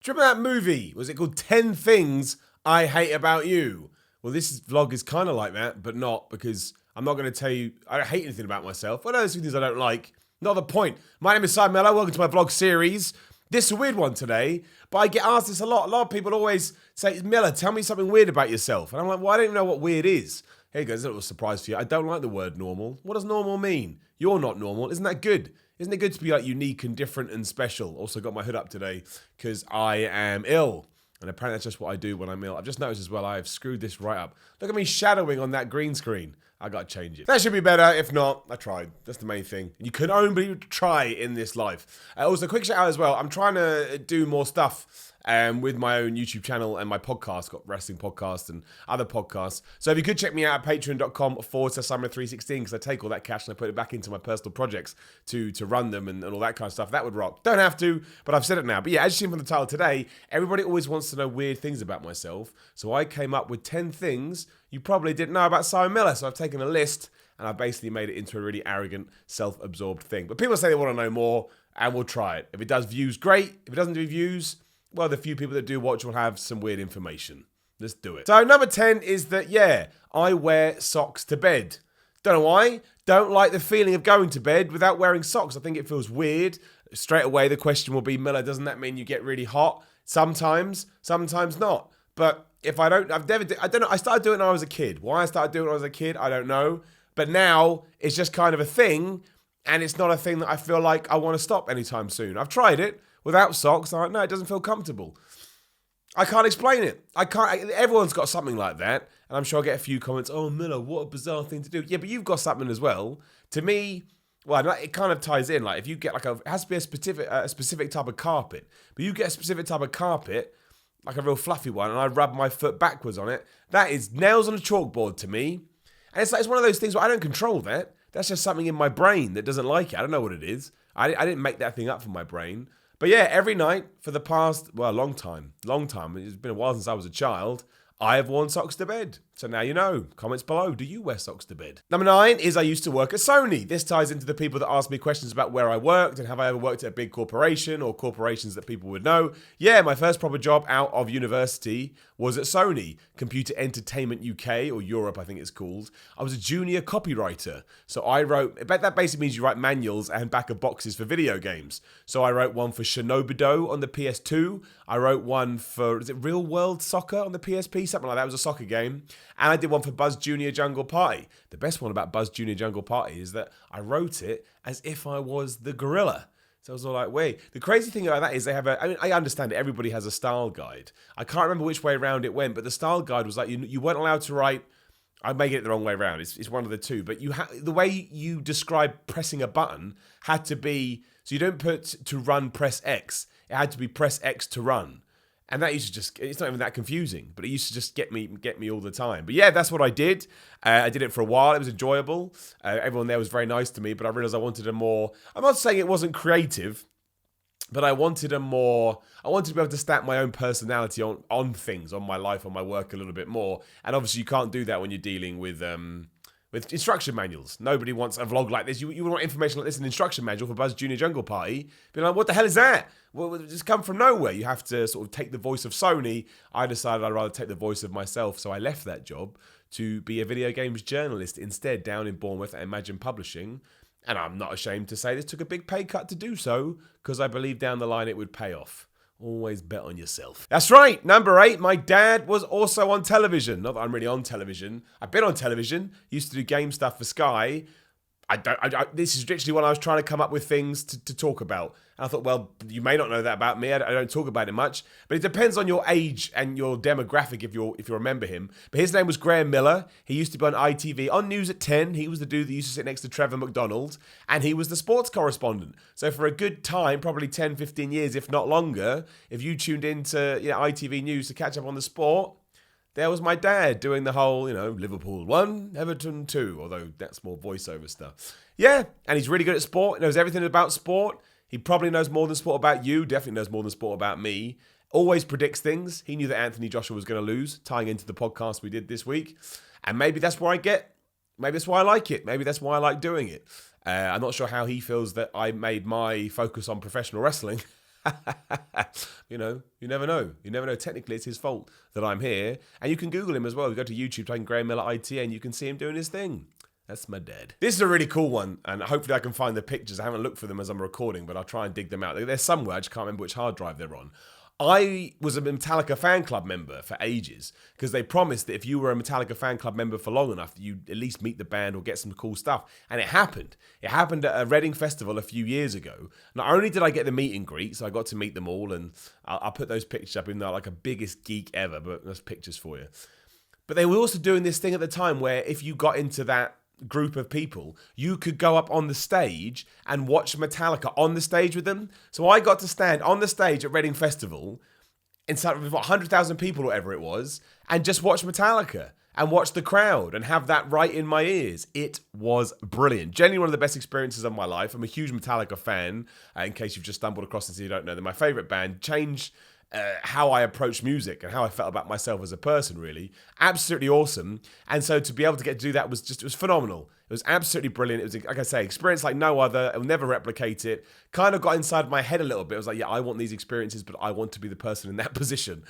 Do you remember that movie? Was it called 10 Things I Hate About You? Well, this vlog is kind of like that, but not, because I'm not going to tell you I don't hate anything about myself. I know there's things I don't like. Not the point. My name is Simon Mello. Welcome to my vlog series. This is a weird one today, but I get asked this a lot. A lot of people always say, Miller, tell me something weird about yourself. And I'm like, well, I don't even know what weird is. Here you go, there's a little surprise for you. I don't like the word normal. What does normal mean? You're not normal. Isn't that good? Isn't it good to be like unique and different and special? Also got my hood up today because I am ill. And apparently that's just what I do when I'm ill. I've just noticed as well, I have screwed this right up. Look at me shadowing on that green screen. I got to change it. That should be better. If not, I tried. That's the main thing. You can only try in this life. Also, quick shout out as well. I'm trying to do more stuff with my own YouTube channel and my podcast. Got wrestling podcast and other podcasts. So if you could check me out at patreon.com/Simon316, because I take all that cash and I put it back into my personal projects to run them and all that kind of stuff. That would rock. Don't have to, but I've said it now. But yeah, as you see from the title today, everybody always wants to know weird things about myself. So I came up with 10 things you probably didn't know about Simon Miller. So I've taken a list and I basically made it into a really arrogant, self-absorbed thing. But people say they want to know more, and we'll try it. If it does views, great. If it doesn't do views, well, the few people that do watch will have some weird information. Let's do it. So number 10 is that, yeah, I wear socks to bed. Don't know why. Don't like the feeling of going to bed without wearing socks. I think it feels weird. Straight away, the question will be, Miller, doesn't that mean you get really hot? Sometimes not. But if I don't, I don't know. I started doing it when I was a kid. Why I started doing it when I was a kid, I don't know. But now it's just kind of a thing, and it's not a thing that I feel like I want to stop anytime soon. I've tried it without socks. I'm like, no, it doesn't feel comfortable. I can't explain it. Everyone's got something like that, and I'm sure I'll get a few comments. Oh, Miller, what a bizarre thing to do. Yeah, but you've got something as well. To me, well, it kind of ties in. Like if you get it has to be a specific type of carpet. But you get a specific type of carpet, like a real fluffy one, and I rub my foot backwards on it. That is nails on a chalkboard to me. And it's one of those things where I don't control that. That's just something in my brain that doesn't like it. I don't know what it is. I didn't make that thing up for my brain. But yeah, every night for the past, well, long time. It's been a while since I was a child. I have worn socks to bed. So now you know. Comments below. Do you wear socks to bed? Number 9 is I used to work at Sony. This ties into the people that ask me questions about where I worked and have I ever worked at a big corporation or corporations that people would know. Yeah, my first proper job out of university was at Sony, Computer Entertainment UK, or Europe I think it's called. I was a junior copywriter. So I wrote, that basically means you write manuals and back of boxes for video games. So I wrote one for Shinobido on the PS2. I wrote one for, is it Real World Soccer on the PSP? Something like that. It was a soccer game. And I did one for Buzz Junior Jungle Party. The best one about Buzz Junior Jungle Party is that I wrote it as if I was the gorilla. So I was all like, wait. The crazy thing about that is I understand it. Everybody has a style guide. I can't remember which way around it went, but the style guide was like, you weren't allowed to write, I may get it the wrong way around. It's one of the two. But the way you describe pressing a button had to be, so you don't put to run, press X. It had to be press X to run. And that used to it's not even that confusing, but it used to just get me all the time. But yeah, that's what I did. I did it for a while. It was enjoyable. Everyone there was very nice to me, but I realized I wanted I'm not saying it wasn't creative, but I wanted to be able to stamp my own personality on things, on my life, on my work a little bit more. And obviously you can't do that when you're dealing with instruction manuals. Nobody wants a vlog like this. You want information like this, an instruction manual for Buzz Junior Jungle Party. Be like, what the hell is that? Well, it just come from nowhere. You have to sort of take the voice of Sony. I decided I'd rather take the voice of myself, so I left that job to be a video games journalist instead down in Bournemouth at Imagine Publishing. And I'm not ashamed to say this, took a big pay cut to do so because I believed down the line it would pay off. Always bet on yourself. That's right. Number 8, my dad was also on television. Not that I'm really on television. I've been on television. Used to do game stuff for Sky. This is literally when I was trying to come up with things to talk about. And I thought, well, you may not know that about me. I don't talk about it much. But it depends on your age and your demographic if you remember him. But his name was Graham Miller. He used to be on ITV, on News at 10. He was the dude that used to sit next to Trevor McDonald. And he was the sports correspondent. So for a good time, probably 10, 15 years, if not longer, if you tuned into ITV News to catch up on the sport, there was my dad doing the whole, Liverpool 1, Everton 2, although that's more voiceover stuff. Yeah, and he's really good at sport. He knows everything about sport. He probably knows more than sport about you. Definitely knows more than sport about me. Always predicts things. He knew that Anthony Joshua was going to lose, tying into the podcast we did this week. And maybe that's where maybe that's why I like it. Maybe that's why I like doing it. I'm not sure how he feels that I made my focus on professional wrestling You know, you never know. You never know. Technically, it's his fault that I'm here. And you can Google him as well. You go to YouTube, type in Graham Miller ITA, and you can see him doing his thing. That's my dad. This is a really cool one, and hopefully I can find the pictures. I haven't looked for them as I'm recording, but I'll try and dig them out. They're somewhere. I just can't remember which hard drive they're on. I was a Metallica fan club member for ages because they promised that if you were a Metallica fan club member for long enough, you'd at least meet the band or get some cool stuff. And it happened. It happened at a Reading festival a few years ago. Not only did I get the meet and greet, so I got to meet them all, and I'll put those pictures up, even though I'm like a biggest geek ever, but there's pictures for you. But they were also doing this thing at the time where if you got into that group of people, you could go up on the stage and watch Metallica on the stage with them. So I got to stand on the stage at Reading Festival inside of 100,000 people or whatever it was, and just watch Metallica and watch the crowd and have that right in my ears. It was brilliant. Genuinely one of the best experiences of my life. I'm a huge Metallica fan. In case you've just stumbled across this and you don't know, they're my favorite band. Changed how I approach music and how I felt about myself as a person, really. Absolutely awesome. And so to be able to get to do that it was phenomenal. It was absolutely brilliant. It was, like I say, experience like no other. I'll never replicate it. Kind of got inside my head a little bit. I was like, yeah, I want these experiences, but I want to be the person in that position,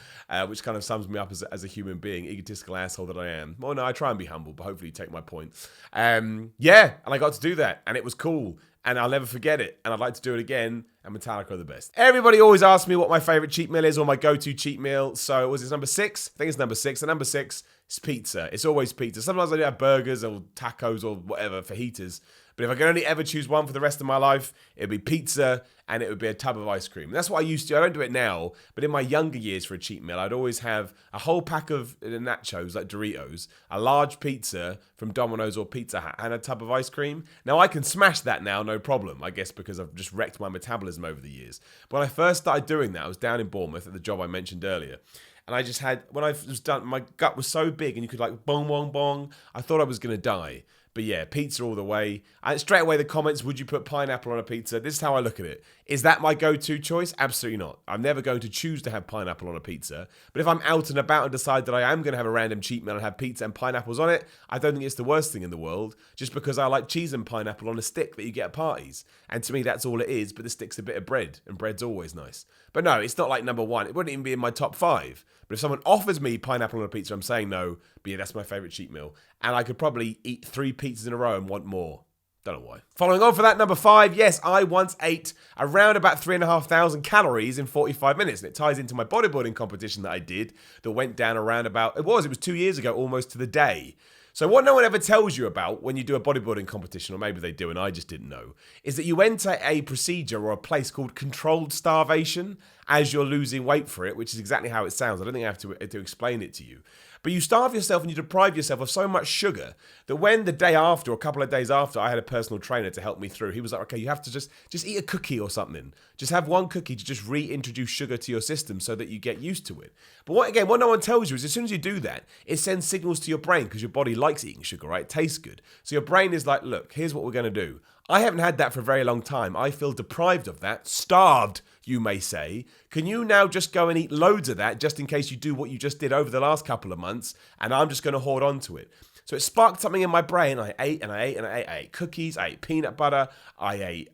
which kind of sums me up as a human being, egotistical asshole that I am. Well, no, I try and be humble, but hopefully you take my point. Yeah, and I got to do that, and it was cool. And I'll never forget it. And I'd like to do it again. And Metallica are the best. Everybody always asks me what my favorite cheat meal is or my go-to cheat meal. So was it number 6? I think it's number 6. The number 6 is pizza. It's always pizza. Sometimes I do have burgers or tacos or whatever, fajitas. But if I could only ever choose one for the rest of my life, it would be pizza and it would be a tub of ice cream. That's what I used to do. I don't do it now, but in my younger years for a cheat meal, I'd always have a whole pack of nachos, like Doritos, a large pizza from Domino's or Pizza Hut, and a tub of ice cream. Now, I can smash that now, no problem, I guess because I've just wrecked my metabolism over the years. But when I first started doing that, I was down in Bournemouth at the job I mentioned earlier. And I just had, when I was done, my gut was so big and you could like bong, bong, bong. I thought I was going to die. But yeah, pizza all the way. And straight away the comments, would you put pineapple on a pizza? This is how I look at it. Is that my go-to choice? Absolutely not. I'm never going to choose to have pineapple on a pizza. But if I'm out and about and decide that I am going to have a random cheat meal and have pizza and pineapples on it, I don't think it's the worst thing in the world, just because I like cheese and pineapple on a stick that you get at parties. And to me, that's all it is, but the stick's a bit of bread, and bread's always nice. But no, it's not like number 1. It wouldn't even be in my top 5. But if someone offers me pineapple on a pizza, I'm saying no. But yeah, that's my favourite cheat meal. And I could probably eat 3 pizzas in a row and want more. Don't know why. Following on for that, number 5, yes, I once ate around about 3,500 calories in 45 minutes. And it ties into my bodybuilding competition that I did that went down around about, it was 2 years ago, almost to the day. So what no one ever tells you about when you do a bodybuilding competition, or maybe they do and I just didn't know, is that you enter a procedure or a place called controlled starvation as you're losing weight for it, which is exactly how it sounds. I don't think I have to explain it to you. But you starve yourself and you deprive yourself of so much sugar that when the day after, or a couple of days after, I had a personal trainer to help me through, he was like, okay, you have to just eat a cookie or something. Just have one cookie to just reintroduce sugar to your system so that you get used to it. But what no one tells you is as soon as you do that, it sends signals to your brain because your body likes eating sugar, right? It tastes good. So your brain is like, look, here's what we're going to do. I haven't had that for a very long time. I feel deprived of that, starved, you may say. Can you now just go and eat loads of that just in case you do what you just did over the last couple of months, and I'm just going to hoard on to it? So it sparked something in my brain. I ate and I ate and I ate. I ate cookies, I ate peanut butter, I ate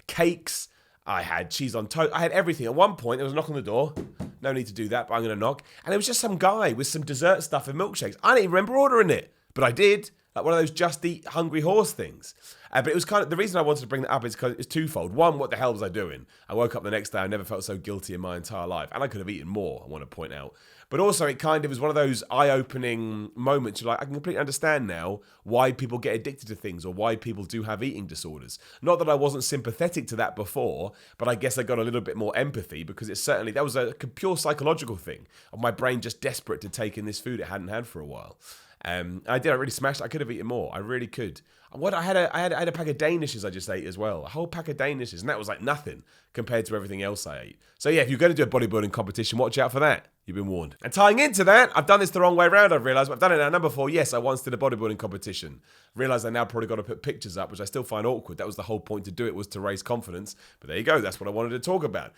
cakes, I had cheese on toast, I had everything. At one point, there was a knock on the door. No need to do that, but I'm going to knock. And it was just some guy with some dessert stuff and milkshakes. I didn't even remember ordering it, but I did. Like one of those just eat hungry horse things. But it was kind of, the reason I wanted to bring that up is because it's twofold. One, what the hell was I doing? I woke up the next day, I never felt so guilty in my entire life. And I could have eaten more, I want to point out. But also it kind of was one of those eye-opening moments. You're like, I can completely understand now why people get addicted to things or why people do have eating disorders. Not that I wasn't sympathetic to that before, but I guess I got a little bit more empathy because it's certainly, that was a pure psychological thing of my brain just desperate to take in this food it hadn't had for a while. I really smashed it. I could have eaten more. I really could. I had a pack of Danishes I just ate as well. A whole pack of Danishes, and that was like nothing compared to everything else I ate. So yeah, if you're going to do a bodybuilding competition, watch out for that. You've been warned. And tying into that, I've done this the wrong way around, I've realised, but I've done it now. Number 4, yes, I once did a bodybuilding competition. Realised I now probably got to put pictures up, which I still find awkward. That was the whole point to do it, was to raise confidence. But there you go, that's what I wanted to talk about.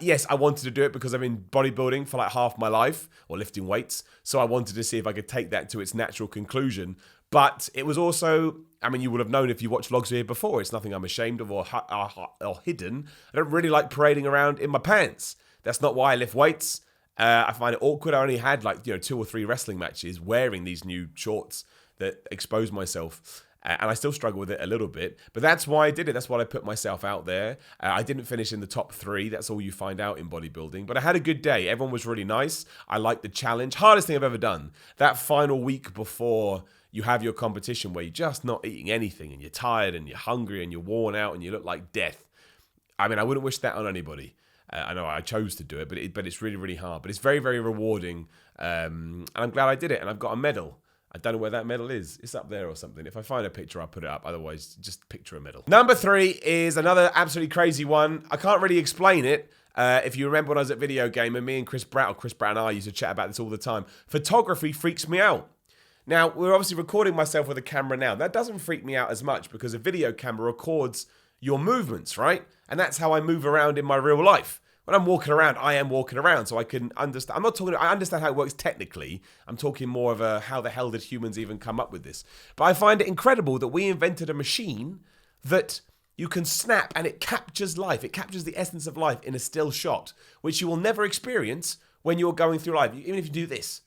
Yes, I wanted to do it because I've been bodybuilding for like half my life, or lifting weights. So I wanted to see if I could take that to its natural conclusion. But it was also, I mean, you would have known if you watched vlogs here before. It's nothing I'm ashamed of or hidden. I don't really like parading around in my pants. That's not why I lift weights. I find it awkward. I only had 2 or 3 wrestling matches wearing these new shorts that expose myself. And I still struggle with it a little bit. But that's why I did it. That's why I put myself out there. I didn't finish in the top 3. That's all you find out in bodybuilding. But I had a good day. Everyone was really nice. I liked the challenge. Hardest thing I've ever done. That final week before you have your competition where you're just not eating anything and you're tired and you're hungry and you're worn out and you look like death. I mean, I wouldn't wish that on anybody. I know I chose to do it, but it's really, really hard. But it's very, very rewarding. And I'm glad I did it. And I've got a medal. I don't know where that medal is. It's up there or something. If I find a picture, I'll put it up. Otherwise, just picture a medal. Number 3 is another absolutely crazy one. I can't really explain it. If you remember when I was at Video Gamer, me and Chris Pratt and I used to chat about this all the time. Photography freaks me out. Now, we're obviously recording myself with a camera now. That doesn't freak me out as much because a video camera records your movements, right? And that's how I move around in my real life. When I'm walking around, I am walking around, so I can understand. I understand how it works technically. I'm talking more of how the hell did humans even come up with this? But I find it incredible that we invented a machine that you can snap and it captures life. It captures the essence of life in a still shot, which you will never experience when you're going through life, even if you do this.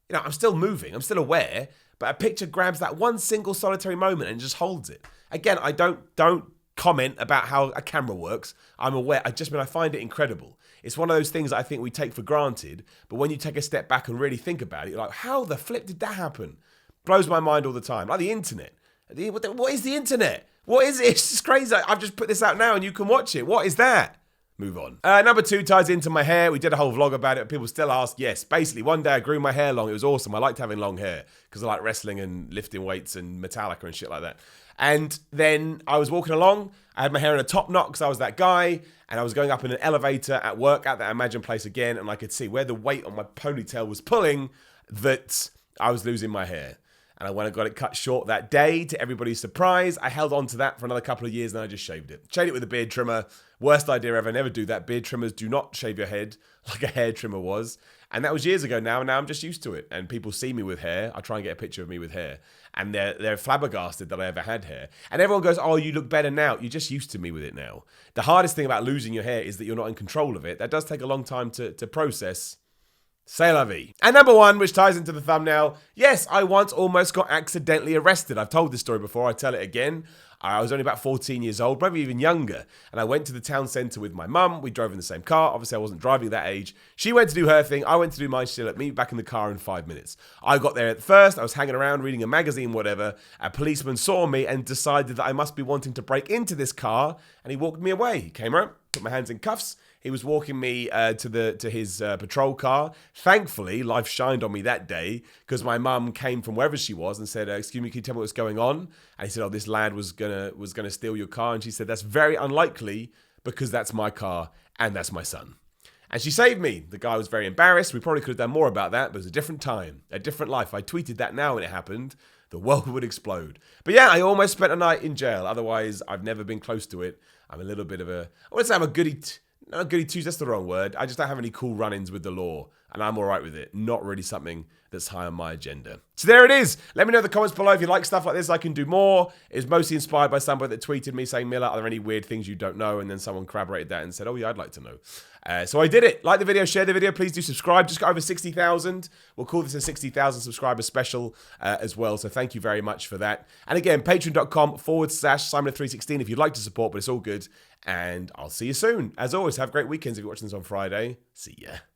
You know, I'm still moving, I'm still aware, but a picture grabs that one single solitary moment and just holds it. Again, I don't comment about how a camera works. I'm aware. I find it incredible. It's one of those things that I think we take for granted, but when you take a step back and really think about it, you're like, how the flip did that happen? Blows my mind all the time. Like the internet. What is the internet? What is it? It's just crazy. I've just put this out now and you can watch it. What is that? Move on. Number 2 ties into my hair. We did a whole vlog about it. People still ask. Yes, basically, one day I grew my hair long. It was awesome. I liked having long hair because I like wrestling and lifting weights and Metallica and shit like that. And then I was walking along. I had my hair in a top knot because I was that guy. And I was going up in an elevator at work at that Imagine place again. And I could see where the weight on my ponytail was pulling that I was losing my hair. And I went and got it cut short that day to everybody's surprise. I held on to that for another couple of years and then I just shaved it. Shaved it with a beard trimmer. Worst idea ever. Never do that. Beard trimmers do not shave your head like a hair trimmer was. And that was years ago now. Now I'm just used to it. And people see me with hair. I try and get a picture of me with hair. And they're flabbergasted that I ever had hair. And everyone goes, oh, you look better now. You're just used to me with it now. The hardest thing about losing your hair is that you're not in control of it. That does take a long time to process. C'est la vie. And number 1, which ties into the thumbnail. Yes, I once almost got accidentally arrested. I've told this story before. I tell it again. I was only about 14 years old, maybe even younger. And I went to the town centre with my mum. We drove in the same car. Obviously, I wasn't driving at that age. She went to do her thing. I went to do mine. She let me back in the car in 5 minutes. I got there at first. I was hanging around reading a magazine, whatever. A policeman saw me and decided that I must be wanting to break into this car. And he walked me away. He came around, put my hands in cuffs. He was walking me to his patrol car. Thankfully, life shined on me that day because my mum came from wherever she was and said, "Excuse me, can you tell me what's going on?" And he said, "Oh, this lad was gonna steal your car." And she said, "That's very unlikely because that's my car and that's my son." And she saved me. The guy was very embarrassed. We probably could have done more about that, but it was a different time, a different life. I tweeted that now when it happened. The world would explode. But yeah, I almost spent a night in jail. Otherwise, I've never been close to it. I'm a little bit of I wouldn't say I'm a goody. Not goody twos, that's the wrong word. I just don't have any cool run-ins with the law, and I'm all right with it. Not really something that's high on my agenda. So there it is. Let me know in the comments below if you like stuff like this. I can do more. It was mostly inspired by somebody that tweeted me saying, Miller, are there any weird things you don't know? And then someone corroborated that and said, oh yeah, I'd like to know. So I did it. Like the video, share the video. Please do subscribe. Just got over 60,000. We'll call this a 60,000 subscriber special as well. So thank you very much for that. And again, patreon.com/Simon316 if you'd like to support, but it's all good. And I'll see you soon. As always, have great weekends if you're watching this on Friday. See ya.